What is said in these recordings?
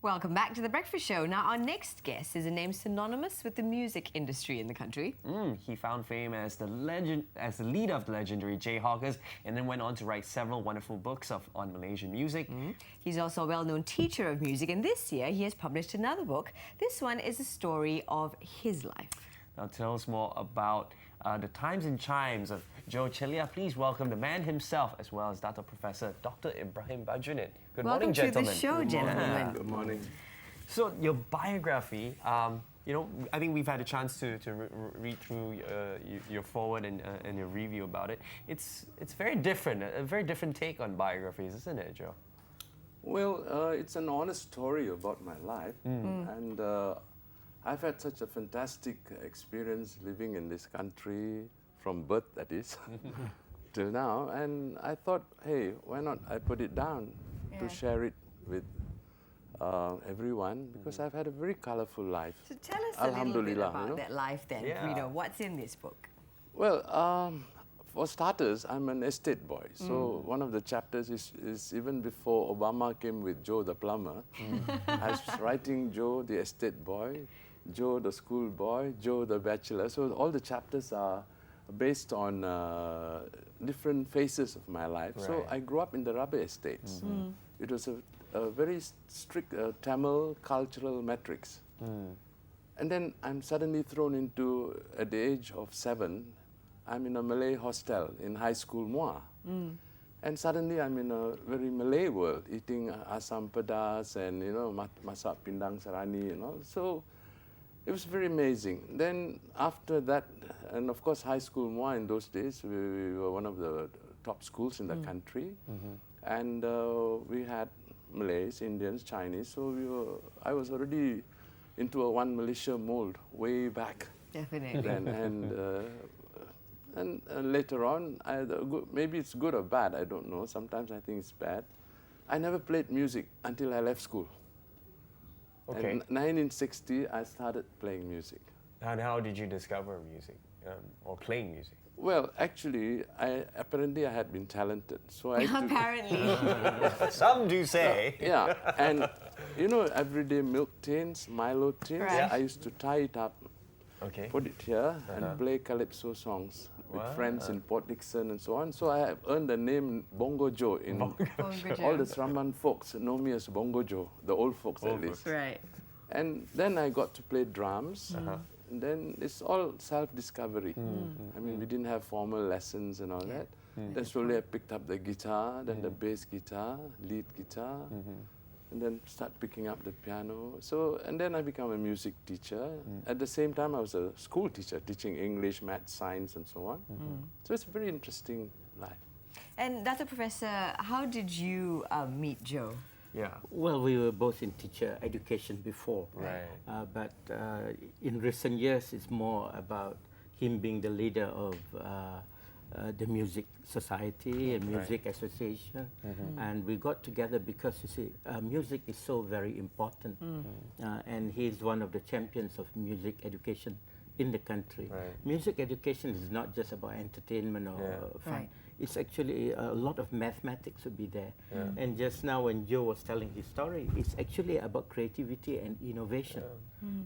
Welcome back to The Breakfast Show. Now, our next guest is a name synonymous with the music industry in the country. He found fame as the leader of the legendary Jayhawkers, and then went on to write several wonderful books on Malaysian music. He's also a well-known teacher of music, and this year he has published another book. This one is a story of his life. Now, tell us more about the times and chimes of Joe Chelia. Please welcome the man himself, as well as Dato Professor Dr. Ibrahim Badruddin. Good morning, gentlemen. Welcome to the show, gentlemen. Good morning. So, your biography, I think we've had a chance to read through your forward and your review about it. It's very different, a very different take on biographies, isn't it, Joe? Well, it's an honest story about my life, and I've had such a fantastic experience living in this country, from birth that is, till now, and I thought, hey, why not I put it down to share it with everyone, because I've had a very colorful life. So tell us a little bit about that life then. Yeah. What's in this book? Well, for starters, I'm an estate boy. So one of the chapters is even before Obama came with Joe the plumber. I was writing Joe the estate boy, Joe the school boy, Joe the bachelor. So all the chapters are based on different phases of my life. Right. So I grew up in the rubber estates. It was a very strict Tamil cultural matrix. And then I'm suddenly thrown into, at the age of 7, I'm in a Malay hostel in high school Muar. And suddenly I'm in a very Malay world, eating asam pedas and, masak pindang serani, So it was very amazing. Then after that, and of course high school Muar in those days, we were one of the top schools in the country. And we had Malays, Indians, Chinese, so I was already into a one Malaysia mold way back. Definitely. Then, and later on, maybe it's good or bad, I don't know. Sometimes I think it's bad. I never played music until I left school. Okay. In 1960, I started playing music. And how did you discover music or playing music? Well, actually, apparently I had been talented. So I Apparently. Some do say. Yeah, and everyday milk tins, Milo tins, Right. I used to tie it up, put it here, and play calypso songs with friends in Port Dickson and so on. So I have earned the name Bongo Joe in all the Sraman folks know me as Bongo Joe, the old folks at least. Right. And then I got to play drums. And then it's all self-discovery. I mean, we didn't have formal lessons and all that. Then slowly I picked up the guitar, then the bass guitar, lead guitar, and then start picking up the piano. So, and then I became a music teacher. At the same time, I was a school teacher, teaching English, math, science, and so on. So it's a very interesting life. And Dr. Professor, how did you meet Joe? Yeah. Well, we were both in teacher education before. Right. But in recent years, it's more about him being the leader of the Music Society and Music Association. And we got together because, you see, music is so very important. And he's one of the champions of music education in the country. Right. Music education is not just about entertainment or fun. Right. It's actually a lot of mathematics would be there. And just now when Joe was telling his story, it's actually about creativity and innovation.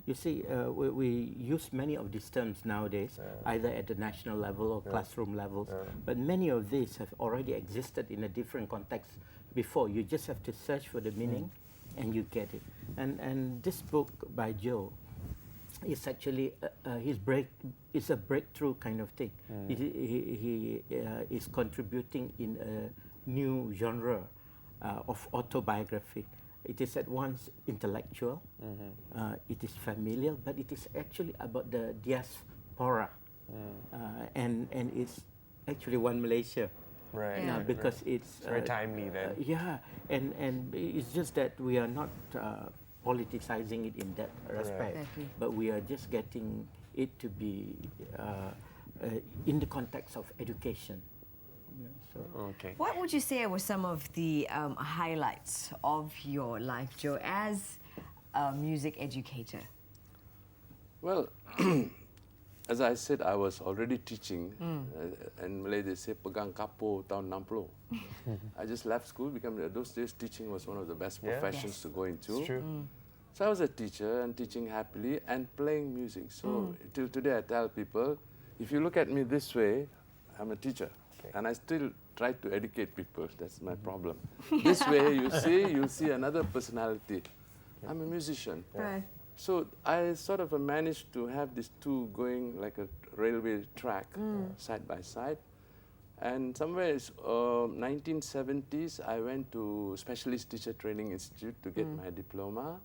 You see, we use many of these terms nowadays, either at the national level or classroom levels, but many of these have already existed in a different context before. You just have to search for the meaning and you get it. And this book by Joe, it's actually it's a breakthrough kind of thing. He is contributing in a new genre of autobiography. It is at once intellectual, it is familial, but it is actually about the diaspora, and it's actually one Malaysia. Right. Yeah. Because it's very timely then. Yeah, and it's just that we are not politicizing it in that respect, Exactly. but we are just getting it to be in the context of education. Okay. What would you say were some of the highlights of your life, Joe, as a music educator? Well, as I said, I was already teaching. In Malay, they say pegang kapo tahun 60. I just left school. Those days, teaching was one of the best professions to go into. It's true. So I was a teacher and teaching happily and playing music. So till today, I tell people, if you look at me this way, I'm a teacher. And I still try to educate people. That's my problem. This way, you see another personality. I'm a musician. Right. So I sort of managed to have these two going like a railway track side by side. And somewhere in 1970s, I went to Specialist Teacher Training Institute to get my diploma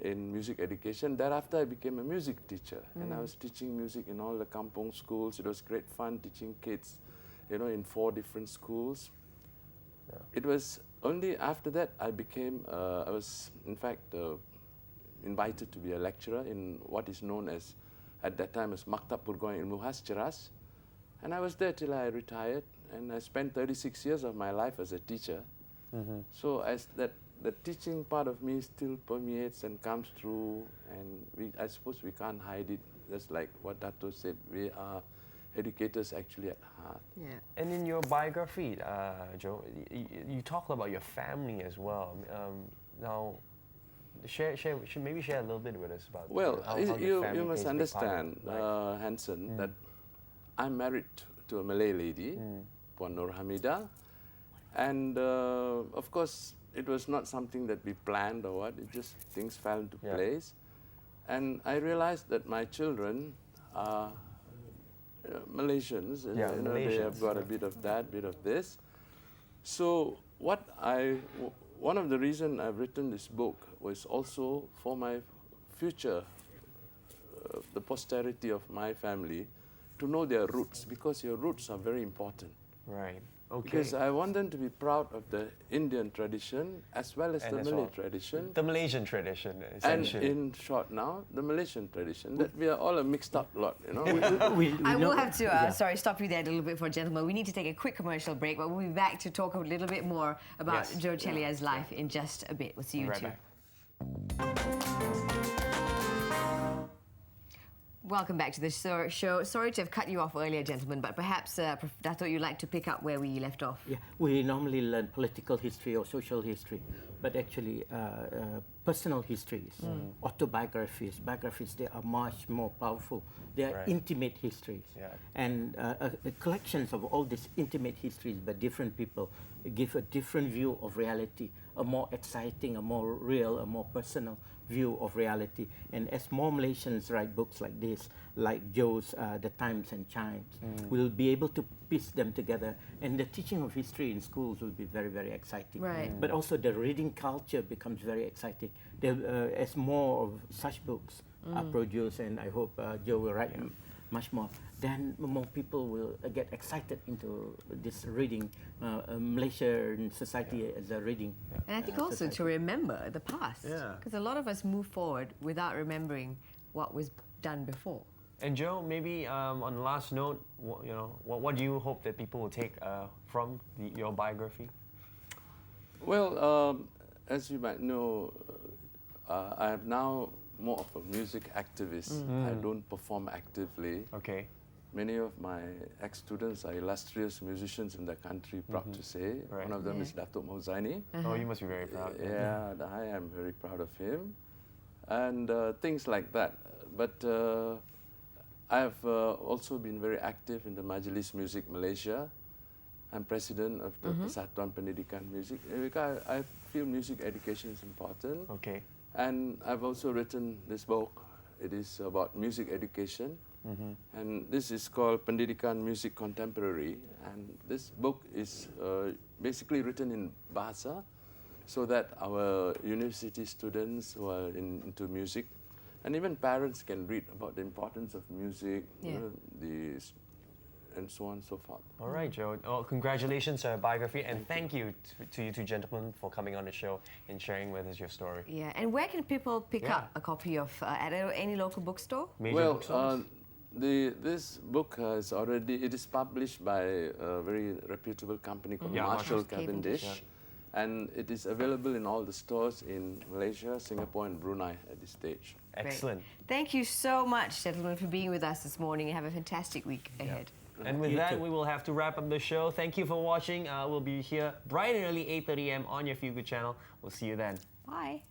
in music education. Thereafter, I became a music teacher. And I was teaching music in all the kampong schools. It was great fun teaching kids, you know, in 4 different schools. Yeah. It was only after that I was in fact invited to be a lecturer in what is known as, at that time, as Maktab Perguruan Ilmu Khas Ceras. And I was there till I retired, and I spent 36 years of my life as a teacher. So as the teaching part of me still permeates and comes through, and I suppose we can't hide it. That's like what Dato said, we are educators actually at heart. Yeah. And in your biography, Joe, you talk about your family as well. Now, maybe share a little bit with us about how your family you must plays a big understand, part of life. Hanson, that I'm married to a Malay lady, Puan Nur Hamida, and of course it was not something that we planned or what. It just things fell into place, and I realized that my children are Malaysians, and you know, they have got a bit of that, bit of this. So one of the reasons I've written this book was also for my future, the posterity of my family, to know their roots, because your roots are very important. Right. Okay. Because I want them to be proud of the Indian tradition as well as the Malay tradition. The Malaysian tradition, And essentially. in short now, the Malaysian tradition. That we are all a mixed up lot, you know. I will have to, sorry, stop you there a little bit for a gentleman. We need to take a quick commercial break, but we'll be back to talk a little bit more about Joe Chelia's life in just a bit. We'll see you Right two. back. Welcome back to the show. Sorry to have cut you off earlier, gentlemen, but perhaps, Dato', you'd like to pick up where we left off. Yeah, we normally learn political history or social history, but actually personal histories, autobiographies, biographies, they are much more powerful. They are intimate histories. Yeah. And the collections of all these intimate histories by different people give a different view of reality, a more exciting, a more real, a more personal view of reality. And as more Malaysians write books like this, like Joe's The Times and Chimes, we'll be able to piece them together. And the teaching of history in schools will be very, very exciting. Right. But also the reading culture becomes very exciting. As more of such books are produced, and I hope Joe will write much more, then more people will get excited into this reading, Malaysian society as a reading. And I think also to remember the past. Yeah. Because a lot of us move forward without remembering what was done before. And Joe, maybe on the last note, what do you hope that people will take from your biography? Well, as you might know, I am now more of a music activist. I don't perform actively. Okay. Many of my ex-students are illustrious musicians in the country, proud to say. Right. One of them is Datuk Mauzaini. Oh, you must be very proud. Yeah, I am very proud of him. And things like that. But I've also been very active in the Majlis Music Malaysia. I'm president of the Persatuan Pendidikan Music. I feel music education is important. Okay. And I've also written this book. It is about music education. And this is called Pendidikan Music Contemporary. And this book is basically written in Bahasa, so that our university students who are into music, and even parents, can read about the importance of music, and so on and so forth. All right, Joe. Oh, congratulations on your biography, and thank you to you two gentlemen for coming on the show and sharing with us your story. Yeah, and where can people pick up a copy of at any local bookstore? Major bookstores? This book it is published by a very reputable company called Marshall Cavendish. And it is available in all the stores in Malaysia, Singapore, and Brunei at this stage. Excellent. Great. Thank you so much, gentlemen, for being with us this morning. Have a fantastic week ahead. And with that, we will have to wrap up the show. Thank you for watching. We'll be here bright and early, 8:30 a.m. on your Feel Good channel. We'll see you then. Bye.